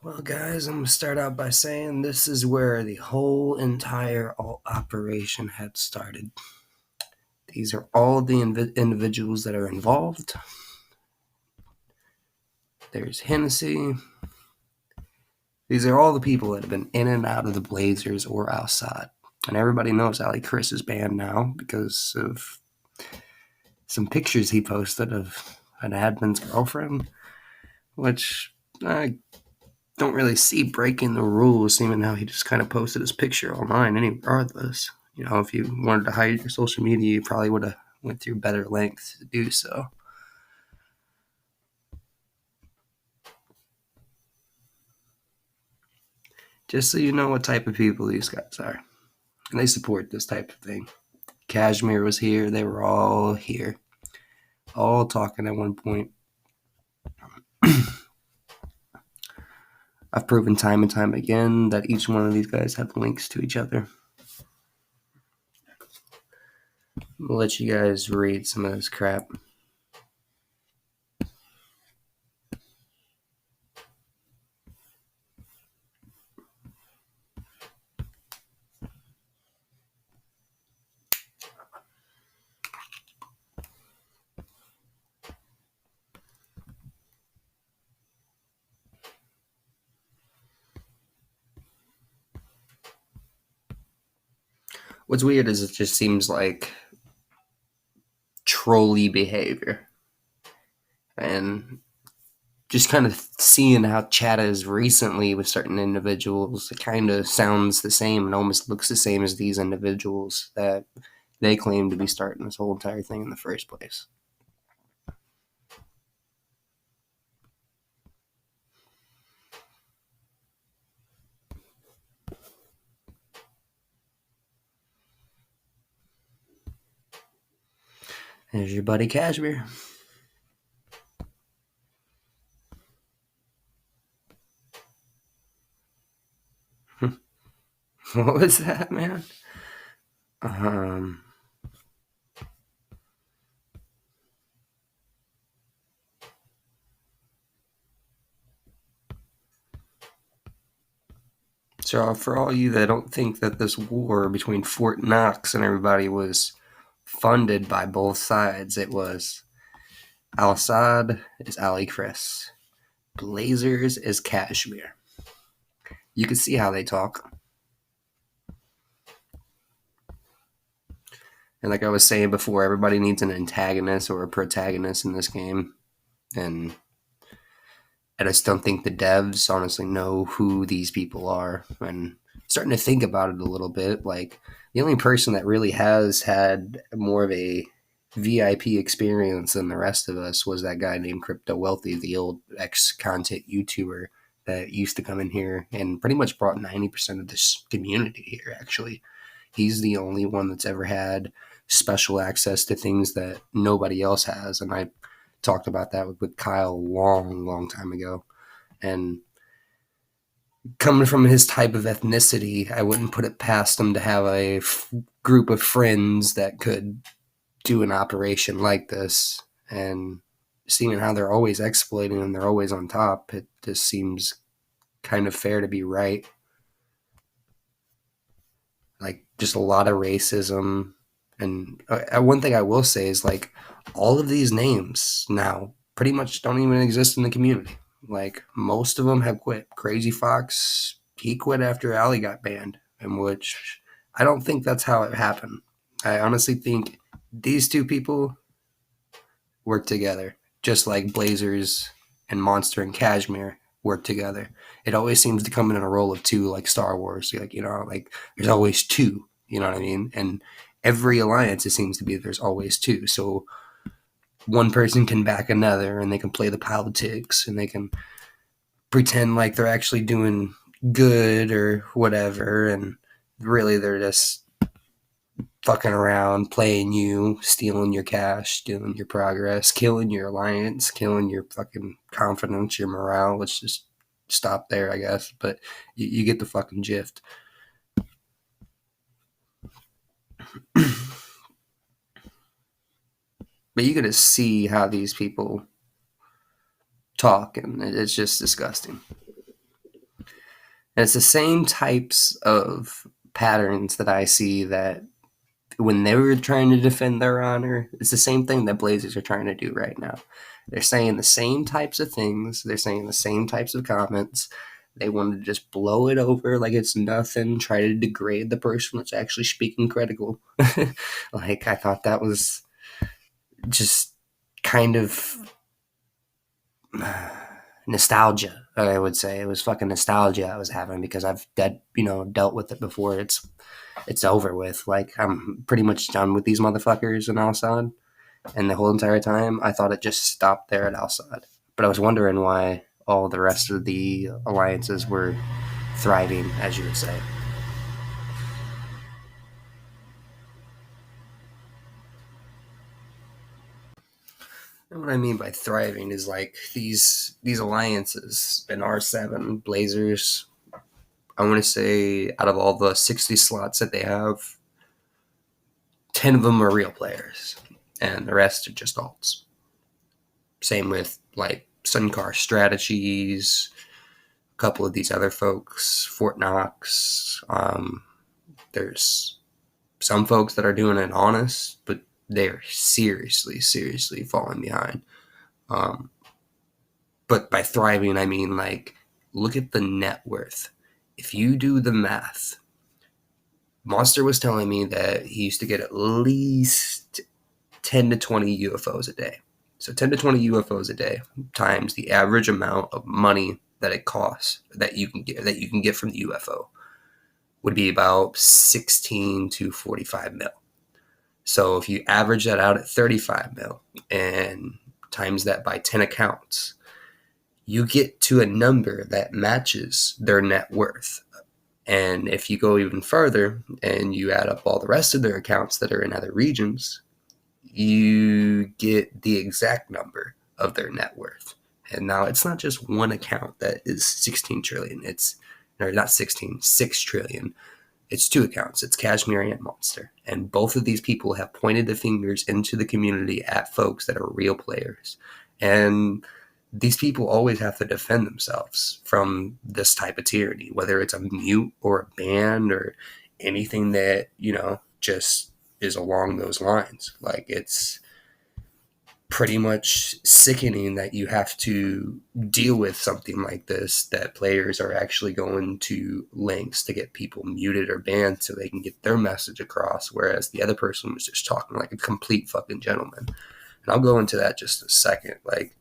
Well, guys, I'm going to start out by saying this is where the whole entire operation had started. These are all the individuals that are involved. There's Hennessy. These are all the people that have been in and out of the Blazers or outside. And everybody knows Ali Chris is banned now because of some pictures he posted of an admin's girlfriend, which I don't really see breaking the rules, even how he just kind of posted his picture online regardless. You know, if you wanted to hide your social media, you probably would have went through better lengths to do so. Just so you know what type of people these guys are. And they support this type of thing. Kashmir was here. They were all here. All talking at one point. I've proven time and time again that each one of these guys have links to each other. I'll let you guys read some of this crap. What's weird is it just seems like trolly behavior. And just kind of seeing how chat is recently with certain individuals, it kind of sounds the same and almost looks the same as these individuals that they claim to be starting this whole entire thing in the first place. There's your buddy Kashmir. What was that, man? So for all you that don't think that this war between Fort Knox and everybody was funded by both sides, it was. Al-Assad is Ali Chris. Blazers is Kashmir. You can see how they talk. And like I was saying before, everybody needs an antagonist or a protagonist in this game. And I just don't think the devs honestly know who these people are. And starting to think about it a little bit, like the only person that really has had more of a VIP experience than the rest of us was that guy named Crypto Wealthy, the old ex-content YouTuber that used to come in here and pretty much brought 90% of this community here, actually. He's the only one that's ever had special access to things that nobody else has. And I talked about that with Kyle a long, long time ago. And coming from his type of ethnicity, I wouldn't put it past him to have a group of friends that could do an operation like this. And seeing how they're always exploiting and they're always on top, it just seems kind of fair to be right. Like, just a lot of racism. And one thing I will say is, like, all of these names now pretty much don't even exist in the community. Like, most of them have quit. Crazy Fox, he quit after Ali got banned, in which I don't think that's how it happened. I honestly think these two people work together, just like Blazers and Monster and Kashmir work together. It always seems to come in a role of two, like Star Wars. Like, you know, like there's always two. You know what I mean? And every alliance, it seems to be there's always two. So one person can back another, and they can play the politics, and they can pretend like they're actually doing good or whatever, and really they're just fucking around, playing you, stealing your cash, stealing your progress, killing your alliance, killing your fucking confidence, your morale. Let's just stop there, I guess. But you get the fucking gist. But you gotta see how these people talk, and it's just disgusting. And it's the same types of patterns that I see that when they were trying to defend their honor, it's the same thing that Blazers are trying to do right now. They're saying the same types of things, they're saying the same types of comments. They want to just blow it over like it's nothing, try to degrade the person that's actually speaking critical. Like, I thought that was just kind of nostalgia. I would say it was fucking nostalgia I was having because I've dealt with it before. It's over with. Like, I'm pretty much done with these motherfuckers in Al Assad. And the whole entire time, I thought it just stopped there at Al Assad. But I was wondering why all the rest of the alliances were thriving, as you would say. And what I mean by thriving is like these alliances in R7, Blazers. I want to say out of all the 60 slots that they have, 10 of them are real players, and the rest are just alts. Same with like Suncar Strategies, a couple of these other folks, Fort Knox. There's some folks that are doing it honest, but they're seriously, seriously falling behind. Um, but by thriving, I mean like look at the net worth. If you do the math, Monster was telling me that he used to get at least 10 to 20 UFOs a day. So 10 to 20 UFOs a day times the average amount of money that it costs that you can get from the UFO would be about 16 to 45 mil. So if you average that out at 35 mil and times that by 10 accounts, you get to a number that matches their net worth. And if you go even further and you add up all the rest of their accounts that are in other regions, you get the exact number of their net worth. And now it's not just one account that is 16 trillion. It's or not 16, 6 trillion. It's two accounts. It's Kashmir and Monster. And both of these people have pointed the fingers into the community at folks that are real players. And these people always have to defend themselves from this type of tyranny, whether it's a mute or a ban or anything that, just is along those lines. Like, it's pretty much sickening that you have to deal with something like this, that players are actually going to lengths to get people muted or banned so they can get their message across, whereas the other person was just talking like a complete fucking gentleman. And I'll go into that just a second. Like,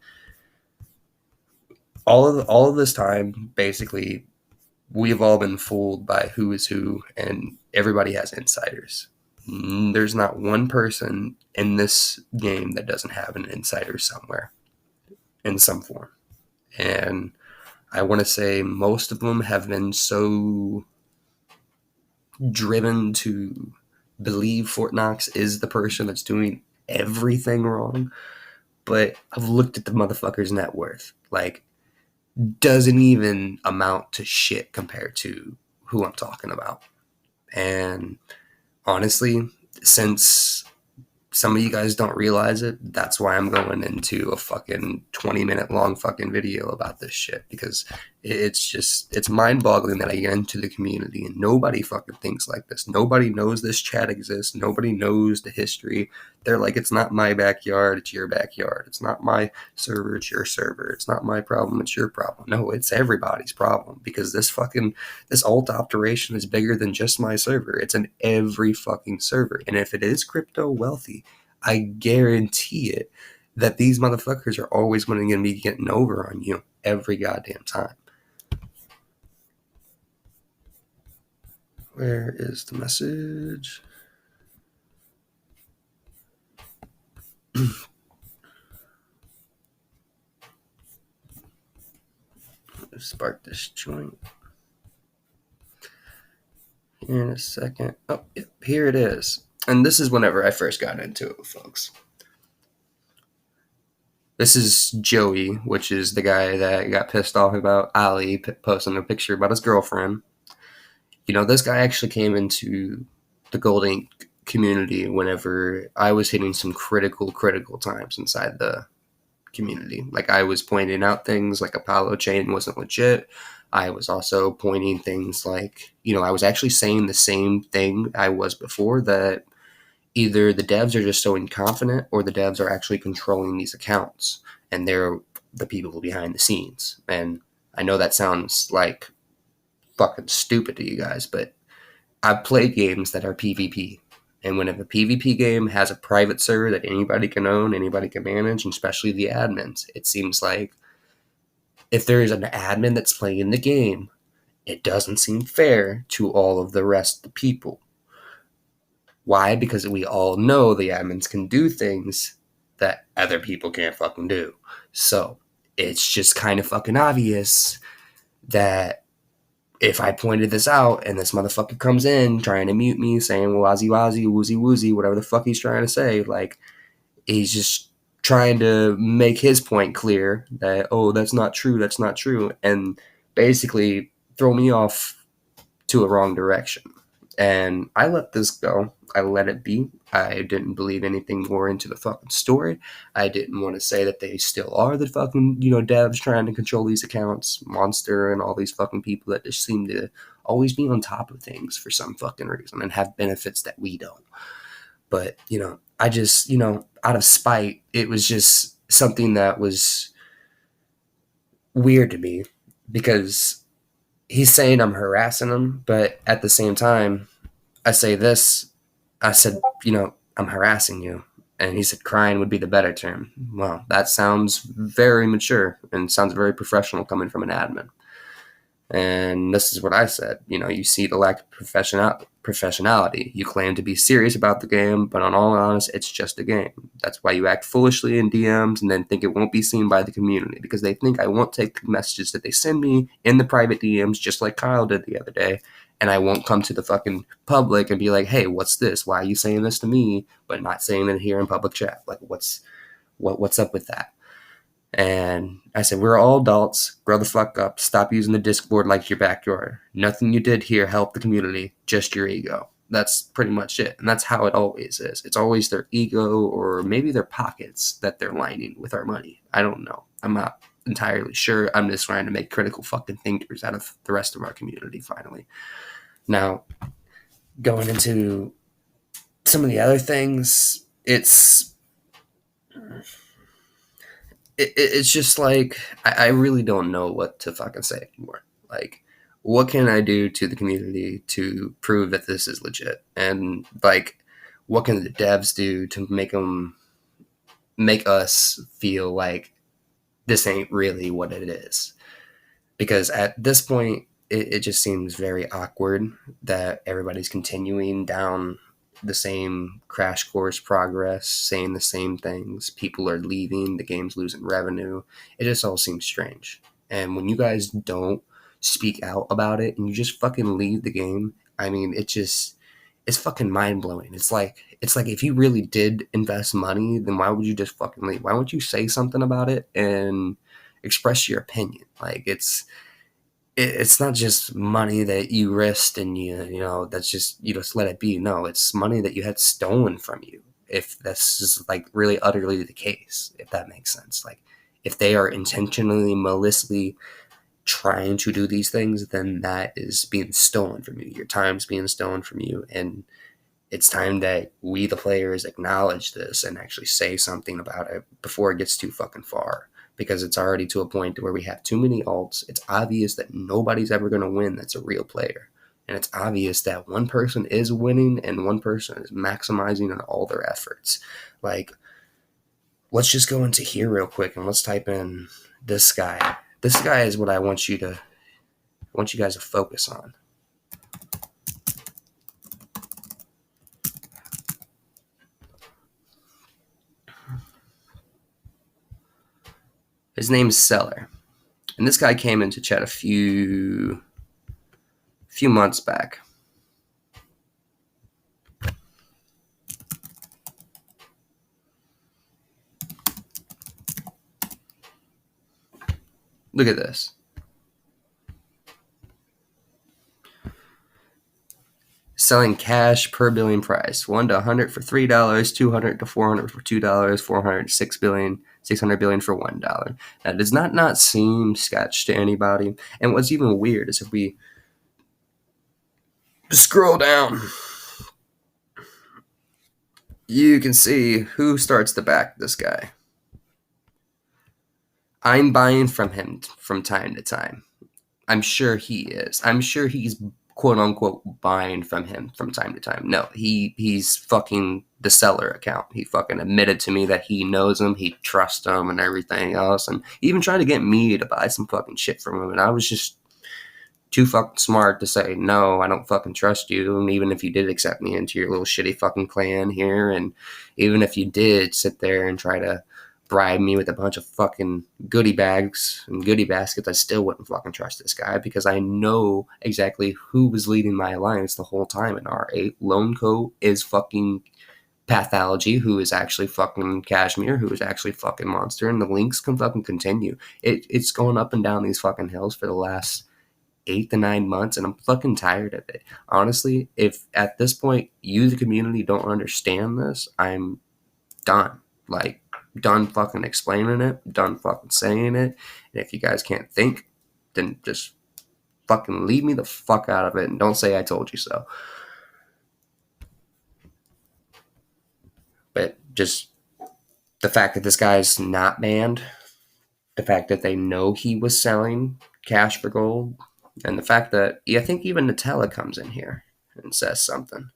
all of this time, basically, we've all been fooled by who is who, and everybody has insiders. There's not one person in this game that doesn't have an insider somewhere in some form. And I want to say most of them have been so driven to believe Fort Knox is the person that's doing everything wrong. But I've looked at the motherfucker's net worth. Like, doesn't even amount to shit compared to who I'm talking about. And honestly, since some of you guys don't realize it, that's why I'm going into a fucking 20-minute long fucking video about this shit, because it's mind-boggling that I get into the community and nobody fucking thinks like this. Nobody knows this chat exists. Nobody knows the history. They're like, it's not my backyard, it's your backyard. It's not my server, it's your server. It's not my problem, it's your problem. No, it's everybody's problem, because this alt operation is bigger than just my server. It's in every fucking server. And if it is crypto wealthy, I guarantee it that these motherfuckers are always going to be getting over on you every goddamn time. Where is the message? Spark this joint here in a second. Oh, yep, here it is. And this is whenever I first got into it, folks. This is Joey, which is the guy that got pissed off about Ali posting a picture about his girlfriend. This guy actually came into the Gold Ink community whenever I was hitting some critical times inside the community. Like, I was pointing out things like Apollo Chain wasn't legit. I was also pointing things like, I was actually saying the same thing I was before, that either the devs are just so inconfident or the devs are actually controlling these accounts and they're the people behind the scenes. And I know that sounds like fucking stupid to you guys, but I've played games that are PvP. And when a PvP game has a private server that anybody can own, anybody can manage, and especially the admins, it seems like if there is an admin that's playing the game, it doesn't seem fair to all of the rest of the people. Why? Because we all know the admins can do things that other people can't fucking do. So it's just kind of fucking obvious that if I pointed this out and this motherfucker comes in trying to mute me, saying wazzy wazzy, woozy woozy, whatever the fuck he's trying to say, like, he's just trying to make his point clear that, oh, that's not true, and basically throw me off to a wrong direction. And I let this go. I let it be. I didn't believe anything more into the fucking story. I didn't want to say that they still are the fucking, devs trying to control these accounts, Monster and all these fucking people that just seem to always be on top of things for some fucking reason and have benefits that we don't. But, I just, out of spite, it was just something that was weird to me because he's saying I'm harassing him, but at the same time, I say this. I said, I'm harassing you. And he said crying would be the better term. Well, that sounds very mature and sounds very professional coming from an admin. And this is what I said. You see the lack of professionality. You claim to be serious about the game, but on all honest, it's just a game. That's why you act foolishly in DMs and then think it won't be seen by the community because they think I won't take the messages that they send me in the private DMs, just like Kyle did the other day, and I won't come to the fucking public and be like, hey, what's this? Why are you saying this to me, but not saying it here in public chat? Like, what's up with that? And I said, we're all adults. Grow the fuck up. Stop using the Discord like your backyard. Nothing you did here helped the community. Just your ego. That's pretty much it. And that's how it always is. It's always their ego or maybe their pockets that they're lining with our money. I don't know. I'm not entirely sure. I'm just trying to make critical fucking thinkers out of the rest of our community finally. Now, going into some of the other things, it's just like I really don't know what to fucking say anymore. Like, what can I do to the community to prove that this is legit? And like, what can the devs do to make us feel like this ain't really what it is? Because at this point, it just seems very awkward that everybody's continuing down the same crash course progress, saying the same things. People are leaving, the game's losing revenue. It just all seems strange. And when you guys don't speak out about it and you just fucking leave the game, I mean, it's fucking mind blowing. It's like if you really did invest money, then why would you just fucking leave? Why wouldn't you say something about it and express your opinion? Like, it's not just money that you risked and that's just you just let it be. No, it's money that you had stolen from you. If this is like really utterly the case, if that makes sense, like if they are intentionally, maliciously trying to do these things, then that is being stolen from you. Your time's being stolen from you, and it's time that we, the players, acknowledge this and actually say something about it before it gets too fucking far. Because it's already to a point where we have too many alts. It's obvious that nobody's ever going to win that's a real player. And it's obvious that one person is winning and one person is maximizing on all their efforts. Like, let's just go into here real quick and let's type in this guy. This guy is what I want you guys to focus on. His name's Seller. And this guy came into chat a few months back. Look at this. selling cash per billion price, 1 to 100 for $3, 200 to 400 for $2, 400 to 6 billion, 600 billion for $1. That does not seem sketch to anybody. And what's even weird is if we scroll down, you can see who starts to back this guy. I'm buying from him from time to time. I'm sure he is. I'm sure he's quote unquote buying from him from time to time. No, he's fucking the seller account. He fucking admitted to me that he knows him, he trusts him and everything else, and he even tried to get me to buy some fucking shit from him, and I was just too fucking smart to say no, I don't fucking trust you. And even if you did accept me into your little shitty fucking clan here, and even if you did sit there and try to bribe me with a bunch of fucking goodie bags and goodie baskets, I still wouldn't fucking trust this guy because I know exactly who was leading my alliance the whole time in R8. Lone Co is fucking Pathology, who is actually fucking Kashmir, who is actually fucking Monster, and the links can fucking continue. It's going up and down these fucking hills for the last 8 to 9 months, and I'm fucking tired of it. Honestly, if at this point you, the community, don't understand this, I'm done. Like, done fucking explaining it, done fucking saying it. And if you guys can't think, then just fucking leave me the fuck out of it and don't say I told you so. But just the fact that this guy's not banned, the fact that they know he was selling cash for gold, and the fact that I think even Nutella comes in here and says something.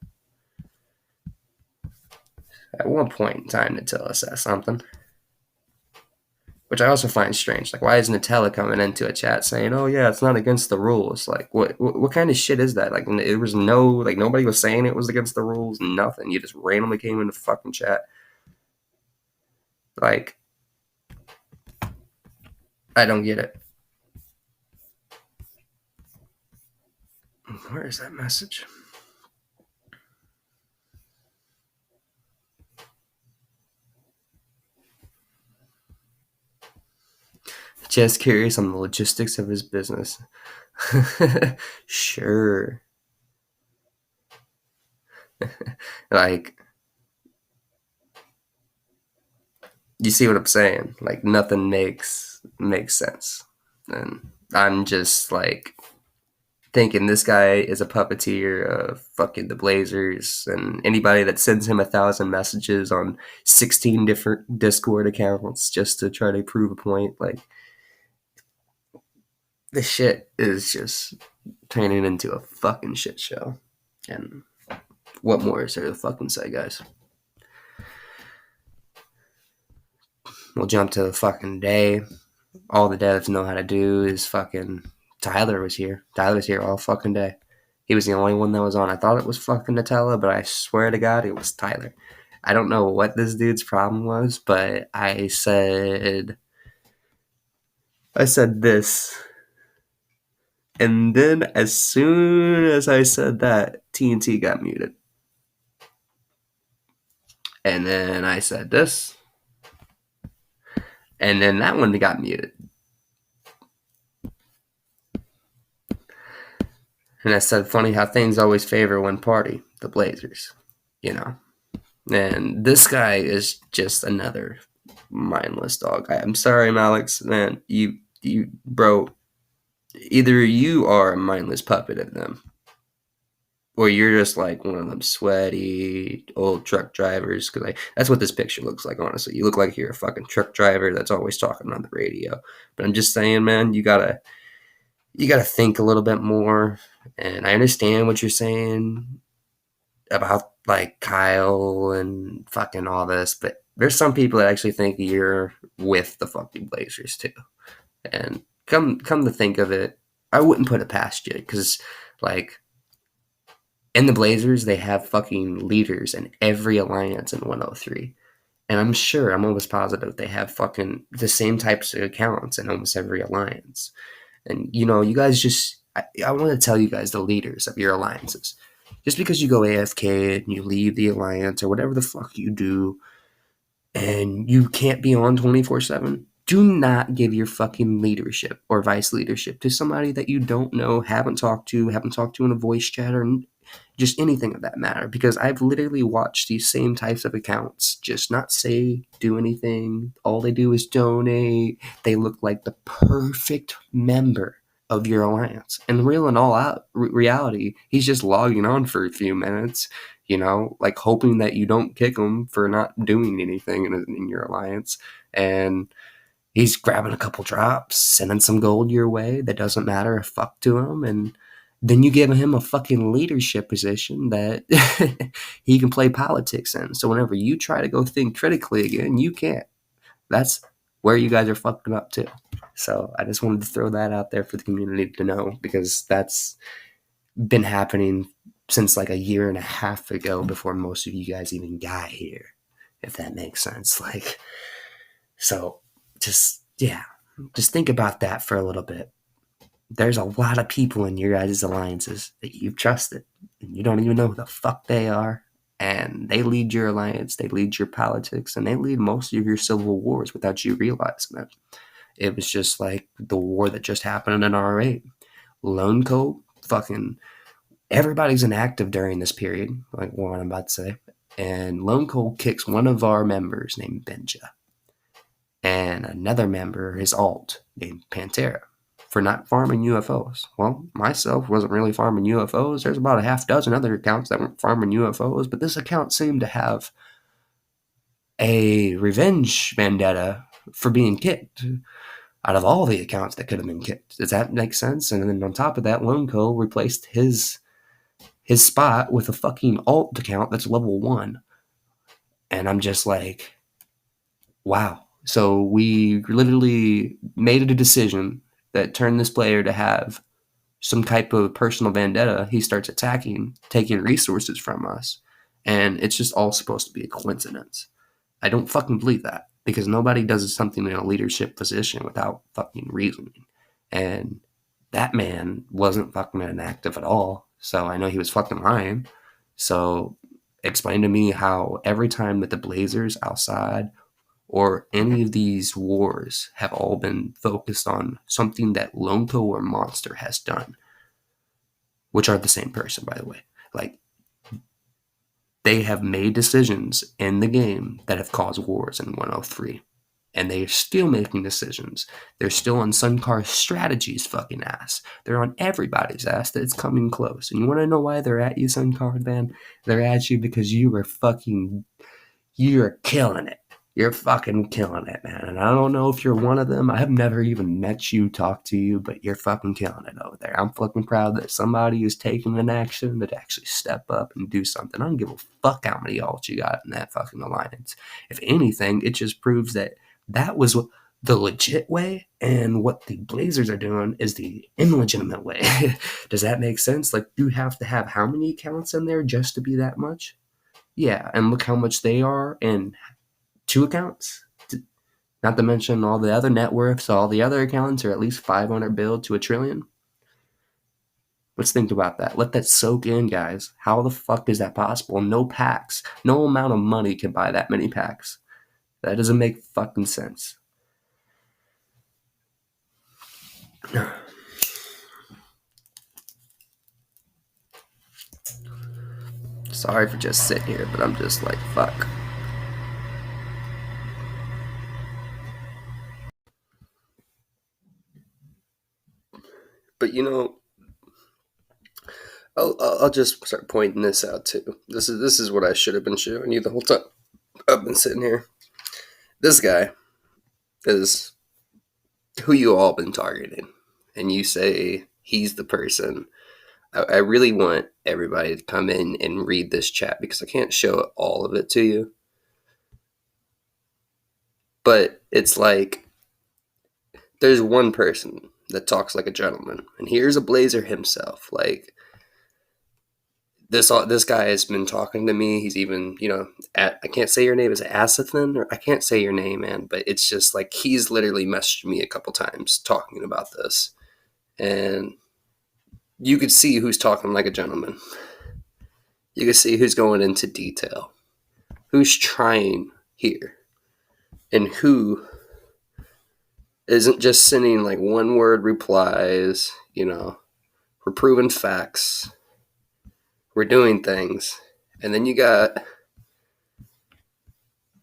At one point in time, Nutella says something, which I also find strange. Like, why is Nutella coming into a chat saying, "Oh yeah, it's not against the rules"? Like, what kind of shit is that? Like, it was nobody was saying it was against the rules. Nothing. You just randomly came into fucking chat. Like, I don't get it. Where is that message? Just curious on the logistics of his business. Sure. Like, you see what I'm saying? Like, nothing makes sense. And I'm just like thinking this guy is a puppeteer of fucking the Blazers, and anybody that sends him 1,000 messages on 16 different Discord accounts just to try to prove a point. Like, this shit is just turning into a fucking shit show. And what more is there to fucking say, guys? We'll jump to the fucking day. All the devs know how to do is fucking Tyler was here. Tyler was here all fucking day. He was the only one that was on. I thought it was fucking Nutella, but I swear to God, it was Tyler. I don't know what this dude's problem was, but I said this. And then as soon as I said that, TNT got muted. And then I said this. And then that one got muted. And I said, funny how things always favor one party, the Blazers, you know. And this guy is just another mindless dog. I'm sorry, Alex, man. You, bro. Either you are a mindless puppet of them, or you're just like one of them sweaty old truck drivers. Because that's what this picture looks like. Honestly, you look like you're a fucking truck driver that's always talking on the radio. But I'm just saying, man, you gotta think a little bit more. And I understand what you're saying about like Kyle and fucking all this, but there's some people that actually think you're with the fucking Blazers too. And come to think of it, I wouldn't put it past you because like in the Blazers they have fucking leaders in every alliance in 103. And I'm almost positive they have fucking the same types of accounts in almost every alliance. And you guys just I want to tell you guys the leaders of your alliances. Just because you go AFK and you leave the alliance or whatever the fuck you do, and you can't be on 24/7, do not give your fucking leadership or vice leadership to somebody that you don't know, haven't talked to in a voice chat, or just anything of that matter, because I've literally watched these same types of accounts just not say, do anything. All they do is donate. They look like the perfect member of your alliance. And real and all out reality, he's just logging on for a few minutes, like hoping that you don't kick him for not doing anything in your alliance. And he's grabbing a couple drops, sending some gold your way that doesn't matter a fuck to him, and then you give him a fucking leadership position that he can play politics in. So whenever you try to go think critically again, you can't. That's where you guys are fucking up too. So I just wanted to throw that out there for the community to know, because that's been happening since like a year and a half ago, before most of you guys even got here, if that makes sense. So just think about that for a little bit. There's a lot of people in your guys' alliances that you've trusted, and you don't even know who the fuck they are. And they lead your alliance, they lead your politics, and they lead most of your civil wars without you realizing it. It was just like the war that just happened in R8. Lone Coat, fucking everybody's inactive during this period, like what I'm about to say. And Lone Coat kicks one of our members named Benja, and another member, his alt, named Pantera, for not farming UFOs. Well, myself wasn't really farming UFOs. There's about a half dozen other accounts that weren't farming UFOs, but this account seemed to have a revenge vendetta for being kicked out of all the accounts that could have been kicked. Does that make sense? And then on top of that, Lone Co replaced his spot with a fucking alt account that's level 1. And I'm just like, wow. So we literally made a decision that turned this player to have some type of personal vendetta. He starts attacking, taking resources from us, and it's just all supposed to be a coincidence. I don't fucking believe that, because nobody does something in a leadership position without fucking reasoning. And that man wasn't fucking inactive at all, so I know he was fucking lying. So explain to me how every time that the Blazers outside or any of these wars have all been focused on something that Lonco or Monster has done, which are the same person, by the way. Like, they have made decisions in the game that have caused wars in 103. And they are still making decisions. They're still on Sunkar's strategy's fucking ass. They're on everybody's ass that it's coming close. And you want to know why they're at you, Sunkar, man? They're at you because you're killing it. You're fucking killing it, man. And I don't know if you're one of them. I have never even met you, talked to you, but you're fucking killing it over there. I'm fucking proud that somebody is taking an action to actually step up and do something. I don't give a fuck how many alts you got in that fucking alliance. If anything, it just proves that that was the legit way, and what the Blazers are doing is the illegitimate way. Does that make sense? Like, you have to have how many accounts in there just to be that much? Yeah, and look how much they are in 2 accounts. Not to mention all the other net worths. All the other accounts are at least 500 bill to a trillion. Let's think about that. Let that soak in, guys. How the fuck is that possible? No packs. No amount of money can buy that many packs. That doesn't make fucking sense. Sorry for just sitting here, but I'm just like, fuck. But I'll just start pointing this out too. This is what I should have been showing you the whole time I've been sitting here. This guy is who you all been targeting, and you say he's the person. I really want everybody to come in and read this chat, because I can't show all of it to you. But it's like, there's one person that talks like a gentleman, and here's a Blazer himself. Like, this guy has been talking to me. He's even, I can't say your name. Is it Asathan? Or I can't say your name, man. But it's just like, he's literally messaged me a couple times talking about this. And you could see who's talking like a gentleman. You can see who's going into detail. Who's trying here. And who isn't just sending like one word replies, we're proving facts. we're doing things. And then you got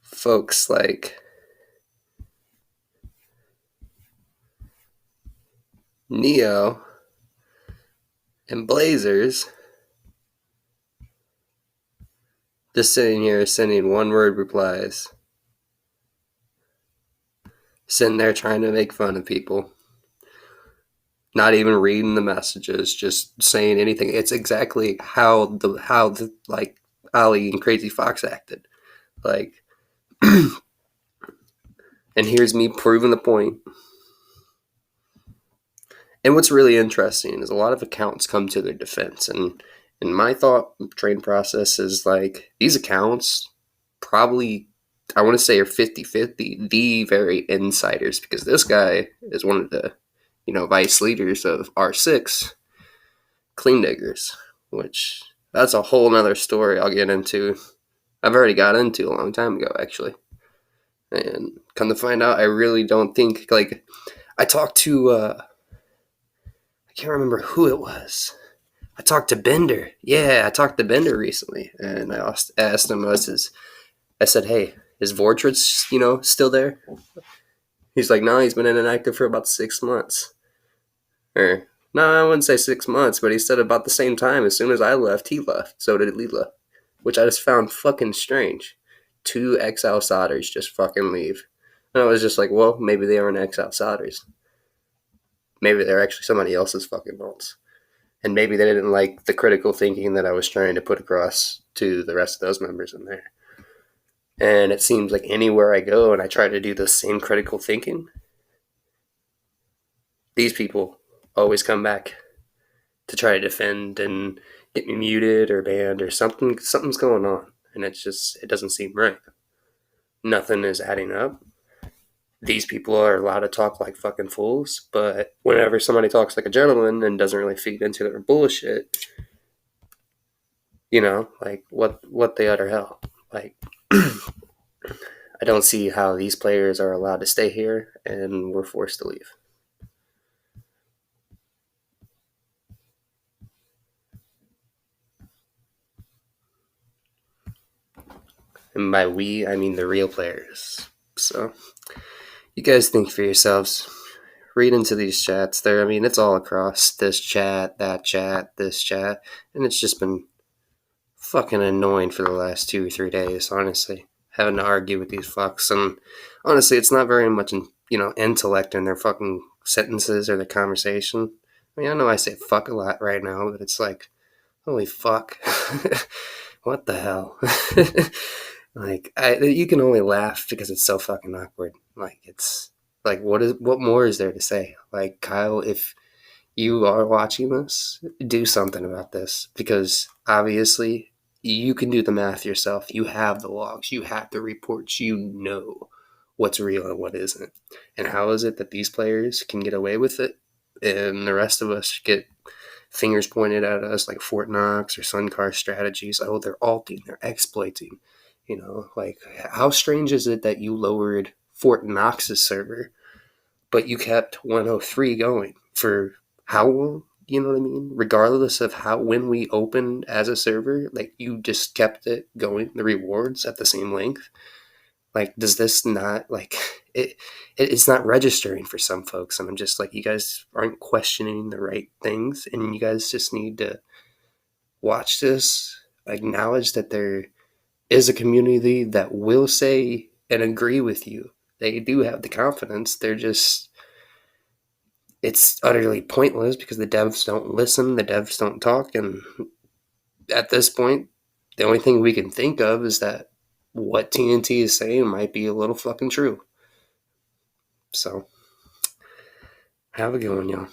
folks like Neo and Blazers just sitting here sending one word replies, sitting there trying to make fun of people, not even reading the messages, just saying anything. It's exactly how the like Ali and Crazy Fox acted. Like, and here's me proving the point. And what's really interesting is a lot of accounts come to their defense. And my thought train process is like these accounts probably, I want to say, are 50-50, the very insiders, because this guy is one of the, vice leaders of R6, Clean Diggers, which that's a whole nother story I'll get into. I've already got into a long time ago, actually. And come to find out, I really don't think, like, I talked to, I can't remember who it was. I talked to Bender. Yeah, I talked to Bender recently, and I asked him, I said, hey, is Vortrich, still there? He's like, no, he's been inactive for about 6 months. Or, no, I wouldn't say 6 months, but he said about the same time. As soon as I left, he left. So did Leela, which I just found fucking strange. 2 Exile Solders just fucking leave. And I was just like, well, maybe they aren't Exile Solders. Maybe they're actually somebody else's fucking bolts. And maybe they didn't like the critical thinking that I was trying to put across to the rest of those members in there. And it seems like anywhere I go and I try to do the same critical thinking, these people always come back to try to defend and get me muted or banned or something. Something's going on. And it doesn't seem right. Nothing is adding up. These people are allowed to talk like fucking fools, but whenever somebody talks like a gentleman and doesn't really feed into their bullshit, like what the utter hell? Like, I don't see how these players are allowed to stay here and we're forced to leave. And by we, I mean the real players. So, you guys think for yourselves. Read into these chats there. I mean, it's all across this chat, that chat, this chat. And it's just been fucking annoying for the last 2 or 3 days, honestly. Having to argue with these fucks. And honestly, it's not very much, intellect in their fucking sentences or the conversation. I mean, I know I say fuck a lot right now, but it's like, holy fuck. What the hell? Like, you can only laugh because it's so fucking awkward. Like, it's like, what more is there to say? Like, Kyle, if you are watching this, do something about this, because obviously you can do the math yourself. You have the logs, you have the reports, you know what's real and what isn't. And how is it that these players can get away with it and the rest of us get fingers pointed at us like Fort Knox or Suncar strategies? Oh, they're alting, they're exploiting. Like, how strange is it that you lowered Fort Knox's server, but you kept 103 going for how long? You know what I mean? Regardless of when we opened as a server, like, you just kept it going, the rewards at the same length. Like, does this not, like, it's not registering for some folks. And I'm just like, you guys aren't questioning the right things, and you guys just need to watch this, acknowledge that there is a community that will say and agree with you. They do have the confidence. It's utterly pointless because the devs don't listen, the devs don't talk, and at this point, the only thing we can think of is that what TNT is saying might be a little fucking true. So, have a good one, y'all.